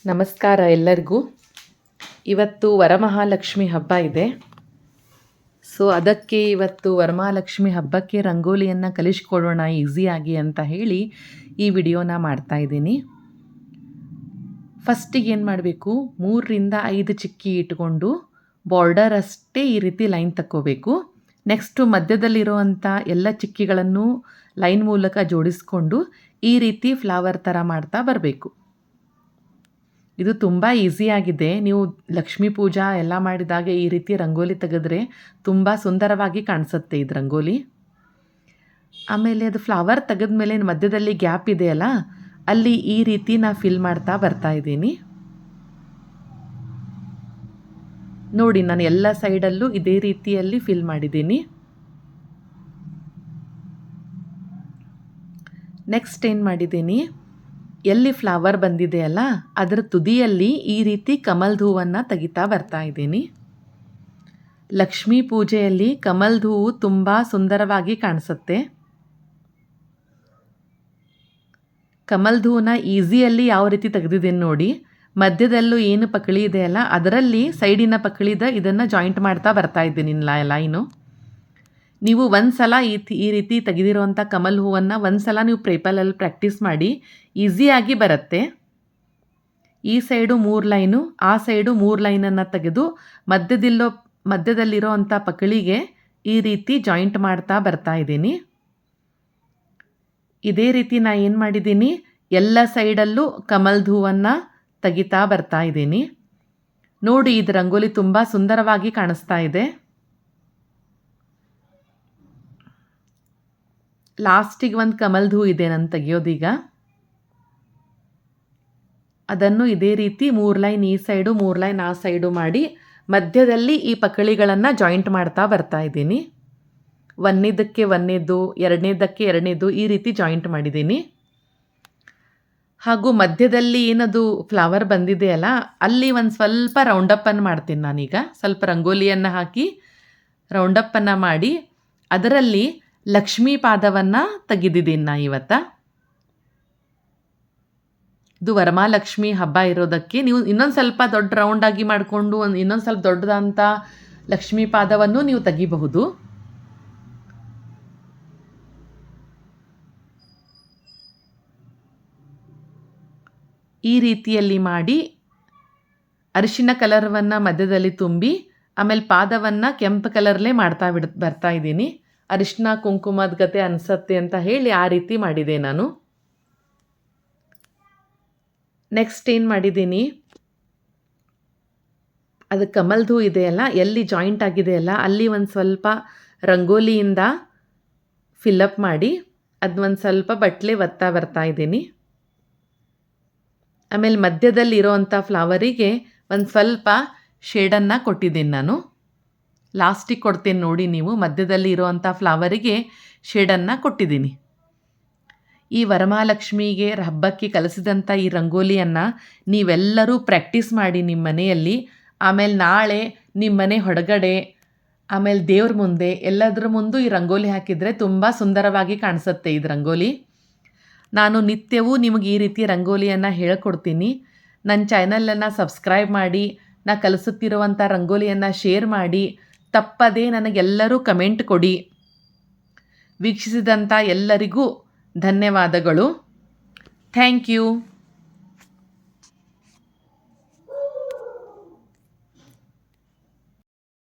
ನಮಸ್ಕಾರ ಎಲ್ಲರಿಗೂ. ಇವತ್ತು ವರಮಹಾಲಕ್ಷ್ಮಿ ಹಬ್ಬ ಇದೆ. ಅದಕ್ಕೆ ಇವತ್ತು ವರಮಹಾಲಕ್ಷ್ಮಿ ಹಬ್ಬಕ್ಕೆ ರಂಗೋಲಿಯನ್ನು ಕಲಿಸ್ಕೊಡೋಣ ಈಸಿಯಾಗಿ ಅಂತ ಹೇಳಿ ಈ ವಿಡಿಯೋನ ಮಾಡ್ತಾಯಿದ್ದೀನಿ. ಫಸ್ಟಿಗೆ ಏನು ಮಾಡಬೇಕು, 3ರಿಂದ 5 ಚಿಕ್ಕಿ ಇಟ್ಕೊಂಡು ಬಾರ್ಡರ್ ಅಷ್ಟೇ ಈ ರೀತಿ ಲೈನ್ ತಕ್ಕೋಬೇಕು. ನೆಕ್ಸ್ಟು ಮಧ್ಯದಲ್ಲಿರುವಂಥ ಎಲ್ಲ ಚಿಕ್ಕಿಗಳನ್ನು ಲೈನ್ ಮೂಲಕ ಜೋಡಿಸ್ಕೊಂಡು ಈ ರೀತಿ ಫ್ಲವರ್ ಥರ ಮಾಡ್ತಾ ಬರಬೇಕು. ಇದು ತುಂಬ ಈಸಿಯಾಗಿದೆ. ನೀವು ಲಕ್ಷ್ಮೀ ಪೂಜಾ ಎಲ್ಲ ಮಾಡಿದಾಗ ಈ ರೀತಿ ರಂಗೋಲಿ ತೆಗೆದ್ರೆ ತುಂಬ ಸುಂದರವಾಗಿ ಕಾಣಿಸುತ್ತೆ ಇದು ರಂಗೋಲಿ. ಆಮೇಲೆ ಅದು ಫ್ಲವರ್ ತೆಗೆದ್ಮೇಲೆ ಮಧ್ಯದಲ್ಲಿ ಗ್ಯಾಪ್ ಇದೆಯಲ್ಲ, ಅಲ್ಲಿ ಈ ರೀತಿ ನಾನು ಫಿಲ್ ಮಾಡ್ತಾ ಬರ್ತಾ ಇದ್ದೀನಿ. ನೋಡಿ, ನಾನು ಎಲ್ಲ ಸೈಡಲ್ಲೂ ಇದೇ ರೀತಿಯಲ್ಲಿ ಫಿಲ್ ಮಾಡಿದ್ದೀನಿ. ನೆಕ್ಸ್ಟ್ ಏನು ಮಾಡಿದ್ದೀನಿ, ಎಲ್ಲಿ ಫ್ಲವರ್ ಬಂದಿದೆಯಲ್ಲ ಅದರ ತುದಿಯಲ್ಲಿ ಈ ರೀತಿ ಕಮಲ್ದ ಹೂವನ್ನು ತೆಗಿತಾ ಬರ್ತಾ ಇದ್ದೀನಿ. ಲಕ್ಷ್ಮೀ ಪೂಜೆಯಲ್ಲಿ ಕಮಲ್ದ ಹೂವು ತುಂಬ ಸುಂದರವಾಗಿ ಕಾಣಿಸುತ್ತೆ. ಕಮಲ್ದ ಹೂವನ್ನ ಈಸಿಯಲ್ಲಿ ಯಾವ ರೀತಿ ತೆಗೆದಿದ್ದೀನಿ ನೋಡಿ. ಮಧ್ಯದಲ್ಲೂ ಏನು ಪಕಳಿ ಇದೆಯಲ್ಲ ಅದರಲ್ಲಿ ಸೈಡಿನ ಪಕಳಿದ ಇದನ್ನು ಜಾಯಿಂಟ್ ಮಾಡ್ತಾ ಬರ್ತಾ ಇದ್ದೀನಿ ಲೈನು. ನೀವು ಒಂದು ಸಲ ಈ ರೀತಿ ತೆಗೆದಿರುವಂಥ ಕಮಲ್ ಹೂವನ್ನು ಒಂದು ಸಲ ನೀವು ಪೇಪರಲ್ಲಿ ಪ್ರಾಕ್ಟೀಸ್ ಮಾಡಿ, ಈಸಿಯಾಗಿ ಬರುತ್ತೆ. ಈ ಸೈಡು 3 ಲೈನು, ಆ ಸೈಡು 3 ಲೈನನ್ನು ತೆಗೆದು ಮಧ್ಯದಲ್ಲಿರೋ ಅಂಥ ಪಕಳಿಗೆ ಈ ರೀತಿ ಜಾಯಿಂಟ್ ಮಾಡ್ತಾ ಬರ್ತಾ ಇದ್ದೀನಿ. ಇದೇ ರೀತಿ ನಾನು ಏನು ಮಾಡಿದ್ದೀನಿ, ಎಲ್ಲ ಸೈಡಲ್ಲೂ ಕಮಲ್ದ ಹೂವನ್ನು ತೆಗಿತಾ ಬರ್ತಾ ಇದ್ದೀನಿ. ನೋಡಿ, ಇದು ರಂಗೋಲಿ ತುಂಬ ಸುಂದರವಾಗಿ ಕಾಣಿಸ್ತಾ ಇದೆ. ಲಾಸ್ಟಿಗೆ ಒಂದು ಕಮಲ್ದ ಹೂ ಇದೆ ನಾನು ತೆಗಿಯೋದೀಗ. ಅದನ್ನು ಇದೇ ರೀತಿ 3 ಲೈನ್ ಈ ಸೈಡು 3 ಲೈನ್ ಆ ಸೈಡು ಮಾಡಿ ಮಧ್ಯದಲ್ಲಿ ಈ ಪಕಳಿಗಳನ್ನು ಜಾಯಿಂಟ್ ಮಾಡ್ತಾ ಬರ್ತಾ ಇದ್ದೀನಿ. ಒಂದನೇದಕ್ಕೆ ಒಂದನೇದು, ಎರಡನೇದಕ್ಕೆ ಎರಡನೇದು ಈ ರೀತಿ ಜಾಯಿಂಟ್ ಮಾಡಿದ್ದೀನಿ. ಹಾಗೂ ಮಧ್ಯದಲ್ಲಿ ಏನದು ಫ್ಲವರ್ ಬಂದಿದೆಯಲ್ಲ ಅಲ್ಲಿ ಒಂದು ಸ್ವಲ್ಪ ರೌಂಡಪ್ಪನ್ನು ಮಾಡ್ತೀನಿ ನಾನೀಗ. ಸ್ವಲ್ಪ ರಂಗೋಲಿಯನ್ನು ಹಾಕಿ ರೌಂಡಪ್ಪನ್ನು ಮಾಡಿ ಅದರಲ್ಲಿ ಲಕ್ಷ್ಮೀ ಪಾದವನ್ನು ತೆಗೆದಿದ್ದೀನಿ ನಾ ಇವತ್ತ. ಇದು ವರಮಹಾಲಕ್ಷ್ಮಿ ಹಬ್ಬ ಇರೋದಕ್ಕೆ ನೀವು ಇನ್ನೊಂದು ಸ್ವಲ್ಪ ದೊಡ್ಡ ರೌಂಡಾಗಿ ಮಾಡಿಕೊಂಡು ಇನ್ನೊಂದು ಸ್ವಲ್ಪ ದೊಡ್ಡದಂಥ ಲಕ್ಷ್ಮೀ ಪಾದವನ್ನು ನೀವು ತೆಗಿಬಹುದು. ಈ ರೀತಿಯಲ್ಲಿ ಮಾಡಿ ಅರಿಶಿನ ಕಲರವನ್ನು ಮಧ್ಯದಲ್ಲಿ ತುಂಬಿ ಆಮೇಲೆ ಪಾದವನ್ನು ಕೆಂಪು ಕಲರ್ಲೇ ಬರ್ತಾ ಇದ್ದೀನಿ. ಅರಿಶಿನ ಕುಂಕುಮದ ಗತೆ ಅನಿಸತ್ತೆ ಅಂತ ಹೇಳಿ ಆ ರೀತಿ ಮಾಡಿದೆ ನಾನು. ನೆಕ್ಸ್ಟ್ ಏನು ಮಾಡಿದ್ದೀನಿ, ಅದು ಕಮಲ್ದ ಹೂ ಇದೆಯಲ್ಲ, ಎಲ್ಲಿ ಜಾಯಿಂಟ್ ಆಗಿದೆಯಲ್ಲ ಅಲ್ಲಿ ಒಂದು ಸ್ವಲ್ಪ ರಂಗೋಲಿಯಿಂದ ಫಿಲ್ಲಪ್ ಮಾಡಿ ಅದು ಒಂದು ಸ್ವಲ್ಪ ಬಟ್ಲೆ ಒತ್ತಾ ಬರ್ತಾ ಇದ್ದೀನಿ. ಆಮೇಲೆ ಮಧ್ಯದಲ್ಲಿ ಇರೋವಂಥ ಫ್ಲವರಿಗೆ ಒಂದು ಸ್ವಲ್ಪ ಶೇಡನ್ನು ಕೊಟ್ಟಿದ್ದೀನಿ ನಾನು. ಲಾಸ್ಟಿಗೆ ಕೊಡ್ತೀನಿ ನೋಡಿ ನೀವು. ಮಧ್ಯದಲ್ಲಿ ಇರೋವಂಥ ಫ್ಲವರಿಗೆ ಶೇಡನ್ನು ಕೊಟ್ಟಿದ್ದೀನಿ. ಈ ವರಮಹಾಲಕ್ಷ್ಮಿಗೆ ಹಬ್ಬಕ್ಕೆ ಕಲಿಸಿದಂಥ ಈ ರಂಗೋಲಿಯನ್ನು ನೀವೆಲ್ಲರೂ ಪ್ರಾಕ್ಟೀಸ್ ಮಾಡಿ ನಿಮ್ಮ ಮನೆಯಲ್ಲಿ. ಆಮೇಲೆ ನಾಳೆ ನಿಮ್ಮ ಮನೆ ಹೊರಗಡೆ ಆಮೇಲೆ ದೇವ್ರ ಮುಂದೆ ಎಲ್ಲದರ ಮುಂದೆ ಈ ರಂಗೋಲಿ ಹಾಕಿದರೆ ತುಂಬ ಸುಂದರವಾಗಿ ಕಾಣಿಸುತ್ತೆ ಇದು ರಂಗೋಲಿ. ನಾನು ನಿತ್ಯವೂ ನಿಮಗೆ ಈ ರೀತಿ ರಂಗೋಲಿಯನ್ನು ಹೇಳ್ಕೊಡ್ತೀನಿ. ನನ್ನ ಚಾನಲನ್ನು ಸಬ್ಸ್ಕ್ರೈಬ್ ಮಾಡಿ, ನಾನು ಕಲಿಸುತ್ತಿರುವಂಥ ರಂಗೋಲಿಯನ್ನು ಶೇರ್ ಮಾಡಿ, ತಪ್ಪದೇ ನನಗೆಲ್ಲರೂ ಕಮೆಂಟ್ ಕೊಡಿ. ವೀಕ್ಷಿಸಿದಂಥ ಎಲ್ಲರಿಗೂ ಧನ್ಯವಾದಗಳು. Thank you.